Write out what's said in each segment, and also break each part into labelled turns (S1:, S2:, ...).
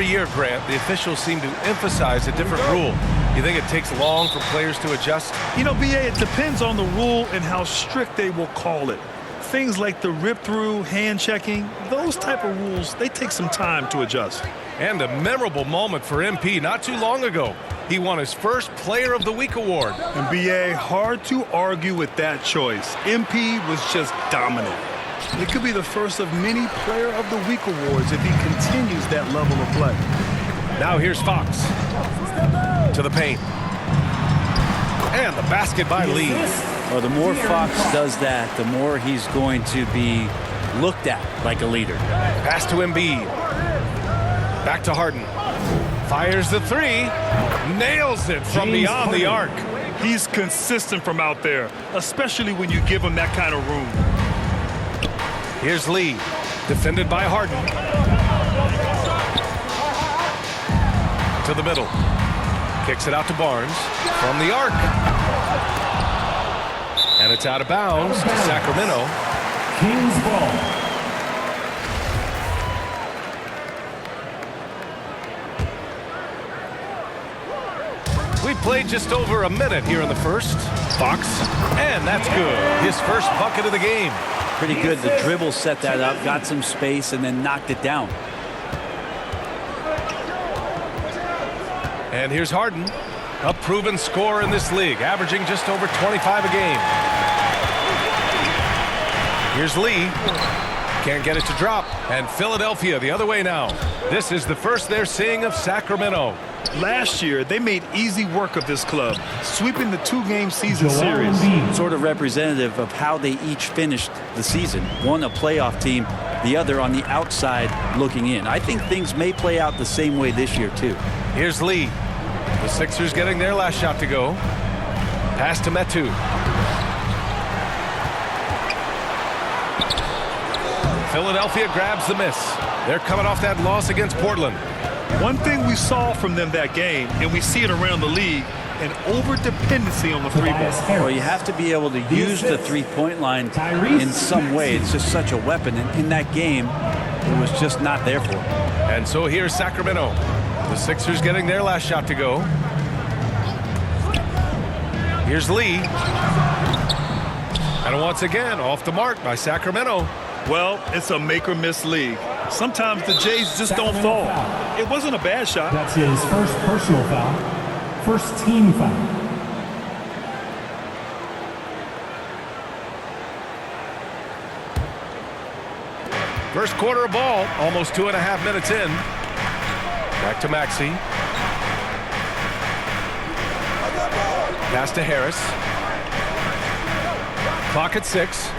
S1: year, Grant, the officials seem to emphasize a different rule. You think it takes long for players to adjust?
S2: You know, BA, it depends on the rule and how strict they will call it. Things like the rip-through, hand-checking, those type of rules, they take some time to adjust.
S1: And a memorable moment for MP not too long ago. He won his first Player of the Week award.
S2: And BA, hard to argue with that choice. MP was just dominant. It could be the first of many Player of the Week awards if he continues that level of play.
S1: Now here's Fox. To the paint. And the basket by Lee.
S3: Well, the more Fox does that, the more he's going to be looked at like a leader.
S1: Pass to Embiid. Back to Harden. Fires the three. Nails it from beyond the arc.
S2: He's consistent from out there, especially when you give him that kind of room.
S1: Here's Lee. Defended by Harden. To the middle. Kicks it out to Barnes. From the arc. And it's out of bounds to Sacramento.
S4: Kings ball.
S1: We played just over a minute here in the first. Fox. And that's good. His first bucket of the game.
S3: Pretty good. The dribble set that up, got some space, and then knocked it down.
S1: And here's Harden. A proven scorer in this league, averaging just over 25 a game. Here's Lee. Can't get it to drop. And Philadelphia the other way now. This is the first they're seeing of Sacramento.
S2: Last year, they made easy work of this club, sweeping the two-game season series.
S3: Sort of representative of how they each finished the season. One a playoff team, the other on the outside looking in. I think things may play out the same way this year, too.
S1: Here's Lee. The Sixers getting their last shot to go. Pass to Metu. Philadelphia grabs the miss. They're coming off that loss against Portland.
S2: One thing we saw from them that game, and we see it around the league, an over-dependency on the three ball.
S3: Well, you have to be able to use the three-point line in some way. It's just such a weapon. And in that game, it was just not there for them.
S1: And so here's Sacramento. The Sixers getting their last shot to go. Here's Lee. And once again, off the mark by Sacramento.
S2: Well, it's a make-or-miss league. Sometimes the Jays just don't fall. It wasn't a bad shot.
S4: That's his first personal foul. First team foul.
S1: First quarter of ball, almost 2.5 minutes in. Back to Maxey. Pass to Harris. Clock at 6.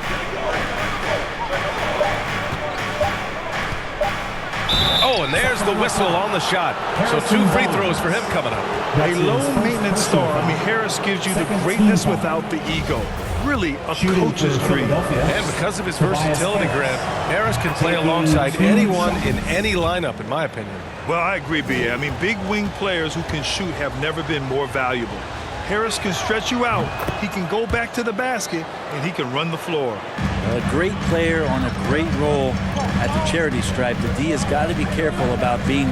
S1: Oh, and there's the whistle on the shot. So 2 free throws for him coming up.
S2: A low-maintenance star. I mean, Harris gives you the greatness without the ego. Really a coach's dream.
S1: And because of his versatility, Grant, Harris can play alongside anyone in any lineup, in my opinion.
S2: Well, I agree, B.A. I mean, big wing players who can shoot have never been more valuable. Harris can stretch you out. He can go back to the basket, and he can run the floor.
S3: A great player on a great role at the charity stripe. The D has got to be careful about being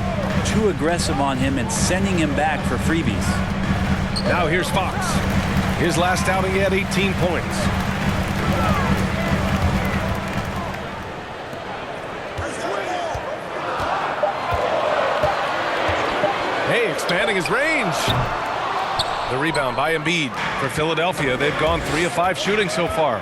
S3: too aggressive on him and sending him back for freebies.
S1: Now here's Fox. His last outing, he had 18 points. Hey, expanding his range. The rebound by Embiid for Philadelphia. They've gone 3 of 5 shooting so far.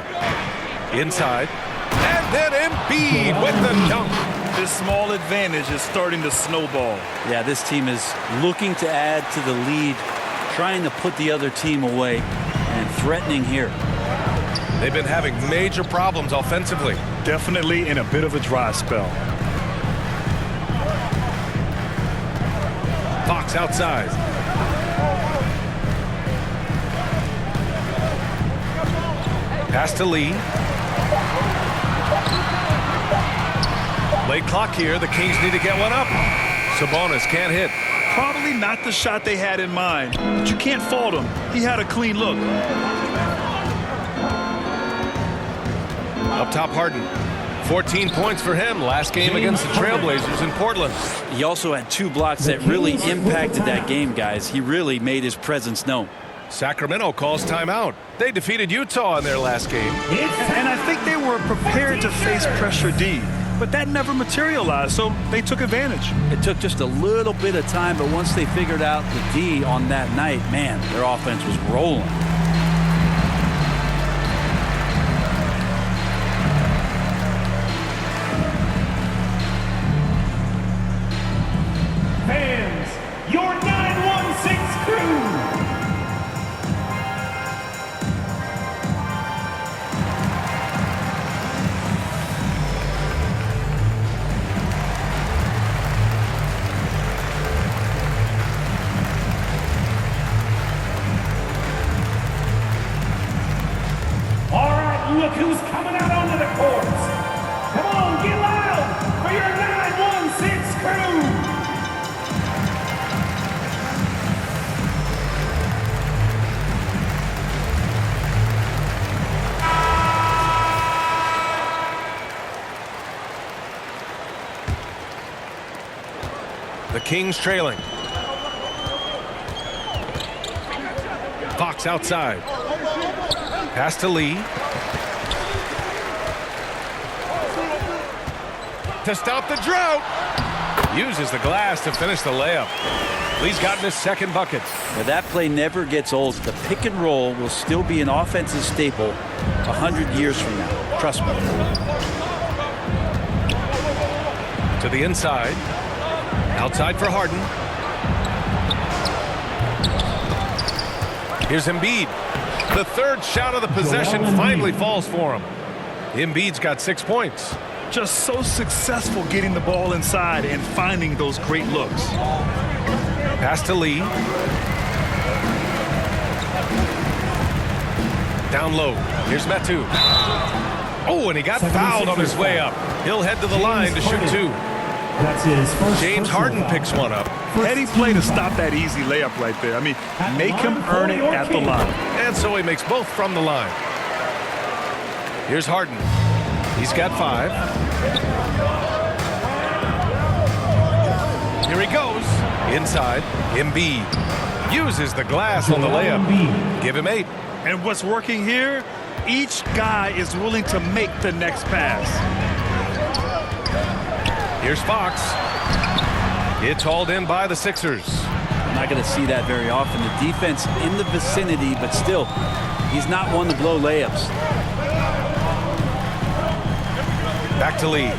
S1: Inside. And then Embiid with the dunk.
S2: This small advantage is starting to snowball.
S3: Yeah, this team is looking to add to the lead, trying to put the other team away, and threatening here.
S1: They've been having major problems offensively.
S2: Definitely in a bit of a dry spell.
S1: Fox outside. Pass to Lee. Late clock here. The Kings need to get one up. Sabonis can't hit.
S2: Probably not the shot they had in mind, but you can't fault him. He had a clean look.
S1: Up top, Harden. 14 points for him last game against the Trailblazers in Portland.
S3: He also had 2 blocks that really impacted that game, guys. He really made his presence known.
S1: Sacramento calls timeout. They defeated Utah in their last game.
S2: And I think they were prepared to face pressure D, but that never materialized, so they took advantage.
S3: It took just a little bit of time, but once they figured out the D on that night, man, their offense was rolling.
S4: Fans, your 916 crew. Look who's coming out onto the court. Come on, get loud for your 916 crew.
S1: The Kings trailing. Fox outside. Pass to Lee. To stop the drought. Uses the glass to finish the layup. Lee's gotten his second bucket.
S3: Now, that play never gets old. The pick and roll will still be an offensive staple 100 years from now. Trust me.
S1: To the inside. Outside for Harden. Here's Embiid. The third shot of the possession finally falls for him. Embiid's got 6 points.
S2: Just so successful getting the ball inside and finding those great looks.
S1: Pass to Lee. Down low. Here's Metu. Oh, and he got fouled on his way up. He'll head to the line to shoot 2.
S4: That's his first.
S1: James Harden picks one up.
S2: Heady play to stop that easy layup right there. I mean, make him earn it at the line.
S1: And so he makes both from the line. Here's Harden. He's got 5. Here he goes. Inside. Embiid uses the glass on the layup. Give him 8.
S2: And what's working here, each guy is willing to make the next pass.
S1: Here's Fox. It's hauled in by the Sixers.
S3: I'm not going to see that very often. The defense in the vicinity, but still, he's not one to blow layups.
S1: Back to Lee.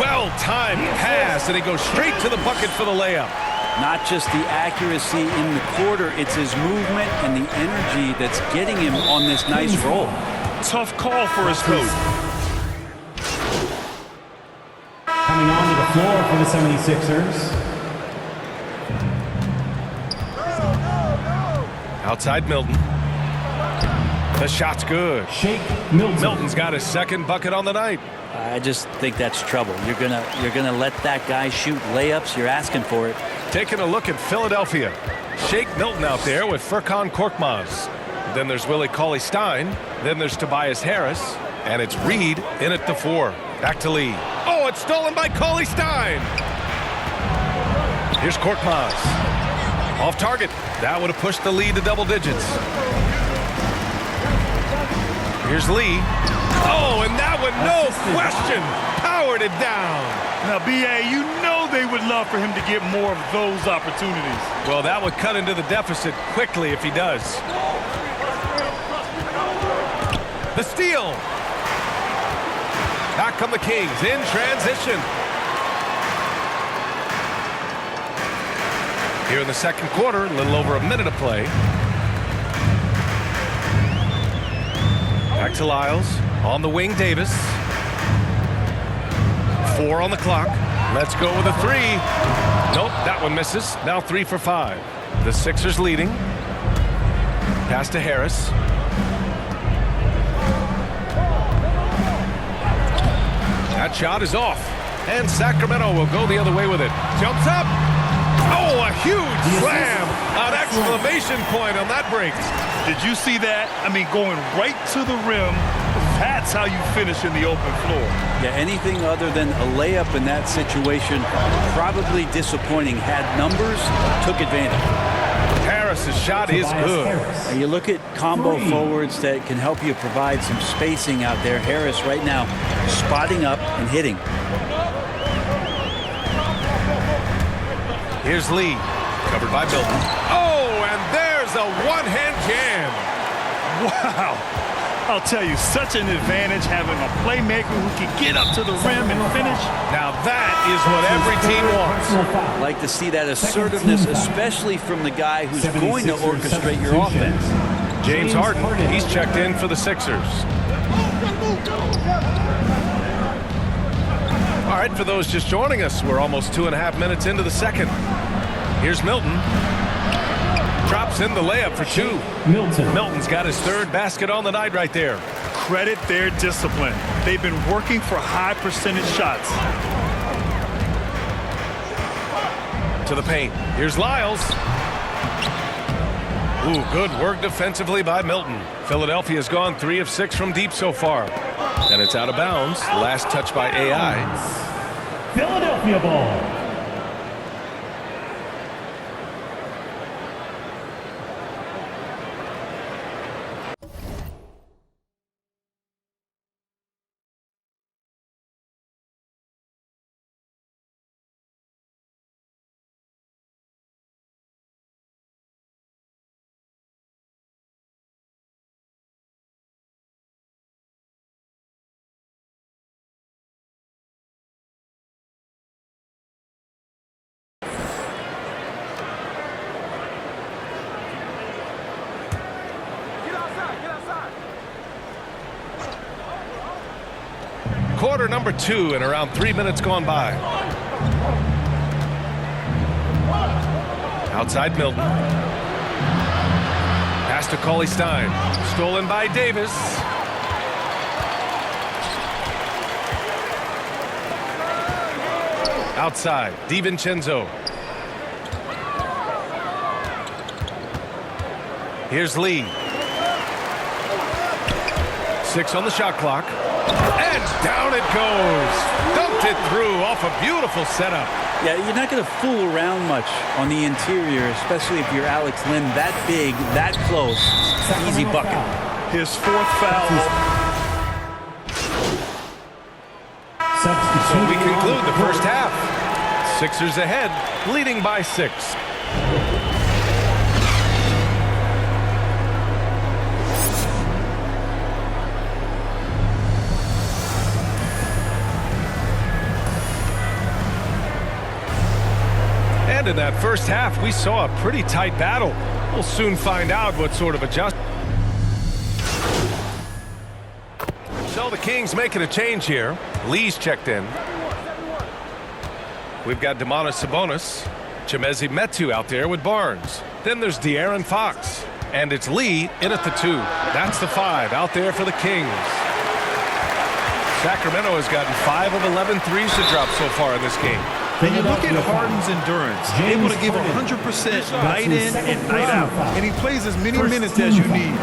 S1: Well-timed pass, and he goes straight to the bucket for the layup.
S3: Not just the accuracy in the quarter, it's his movement and the energy that's getting him on this nice roll.
S2: Tough call for his coach.
S4: Coming onto the floor for the 76ers.
S1: Outside Milton. The shot's good.
S4: Shake Milton.
S1: Milton's got his second bucket on the night.
S3: I just think that's trouble. You're gonna let that guy shoot layups. You're asking for it.
S1: Taking a look at Philadelphia. Shake Milton out there with Furkan Korkmaz. Then there's Willie Cauley-Stein. Then there's Tobias Harris. And it's Reed in at the 4. Back to Lee. Oh, it's stolen by Cauley-Stein. Here's Korkmaz. Off target. That would have pushed the lead to double digits. Here's Lee. Oh, and that one, no question, powered it down.
S2: Now, B.A., you know they would love for him to get more of those opportunities.
S1: Well, that would cut into the deficit quickly if he does. The steal. Back come the Kings in transition. Here in the second quarter, a little over a minute of play. Back to Lyles. On the wing, Davis. 4 on the clock. Let's go with a 3. Nope, that one misses. Now 3 for 5. The Sixers leading. Pass to Harris. That shot is off. And Sacramento will go the other way with it. Jumps up. Oh, a huge slam. An exclamation point on that break.
S2: Did you see that? I mean, going right to the rim, That's how you finish in the open floor.
S3: Yeah, anything other than a layup in that situation, probably disappointing. Had numbers, took advantage.
S1: Harris's shot is good.
S3: And you look at combo forwards that can help you provide some spacing out there. Harris right now spotting up and hitting.
S1: Here's Lee, covered by Milton. Oh, and there's a one-hand jam.
S2: Wow. I'll tell you, such an advantage having a playmaker who can get up to the rim and finish.
S1: Now that is what every team wants.
S3: I like to see that assertiveness, especially from the guy who's going to orchestrate your offense.
S1: James Harden, he's checked in for the Sixers. All right, for those just joining us, we're almost 2.5 minutes into the second. Here's Milton. Drops in the layup for two. Milton's got his third basket on the night right there.
S2: Credit their discipline. They've been working for high percentage shots.
S1: To the paint. Here's Lyles. Ooh, good work defensively by Milton. Philadelphia's gone 3 of 6 from deep so far. And it's out of bounds. Last touch by AI.
S4: Philadelphia ball.
S1: Quarter number 2 and around 3 minutes gone by. Outside Milton. Pass to Cauley Stein. Stolen by Davis. Outside, DiVincenzo. Here's Lee. 6 on the shot clock. And down it goes. Dumped it through off a beautiful setup.
S3: Yeah, you're not going to fool around much on the interior, especially if you're Alex Len that big, that close. Easy bucket.
S2: His 4th foul.
S1: So we conclude the first half. Sixers ahead, leading by 6. And in that first half, we saw a pretty tight battle. We'll soon find out what sort of adjustment. So the Kings making a change here. Lee's checked in. We've got Domantas Sabonis. Chimezie Metu out there with Barnes. Then there's De'Aaron Fox. And it's Lee in at the 2. That's the 5 out there for the Kings. Sacramento has gotten 5 of 11 threes to drop so far in this game.
S2: And you look at Harden's endurance, able to give 100% night in and night out. And he plays as many minutes as you need.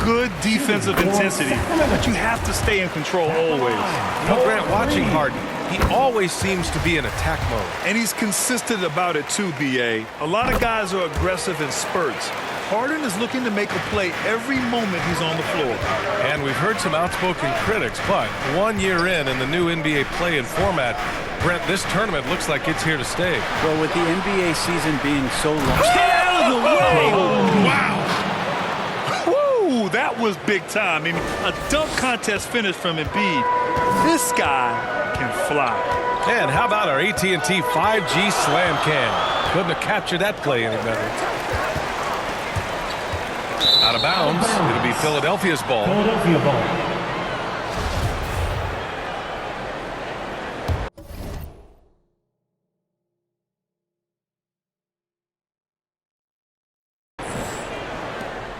S2: Good defensive intensity, but you have to stay in control always.
S1: You know, Grant, watching Harden, he always seems to be in attack mode.
S2: And he's consistent about it too, B.A. A lot of guys are aggressive in spurts. Harden is looking to make a play every moment he's on the floor.
S1: And we've heard some outspoken critics, but 1 year in the new NBA play-in format, Brent, this tournament looks like it's here to stay.
S3: Well, with the NBA season being so long.
S2: Stay out of the way!
S1: Wow!
S2: Woo! That was big time. I mean, a dunk contest finish from Embiid. This guy can fly.
S1: And how about our AT&T 5G slam cam? Couldn't have captured that play any better. Out of bounds. It'll be Philadelphia's ball.
S4: Philadelphia ball.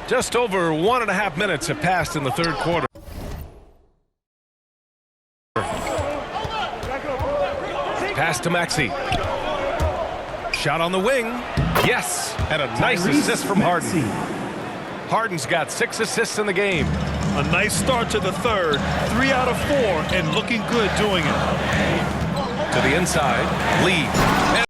S1: Just over 1.5 minutes have passed in the third quarter. Pass to Maxey. Shot on the wing. Yes, and a nice assist from Harden. Harden's got 6 assists in the game.
S2: A nice start to the third. 3 out of 4 and looking good doing it.
S1: To the inside. Lee.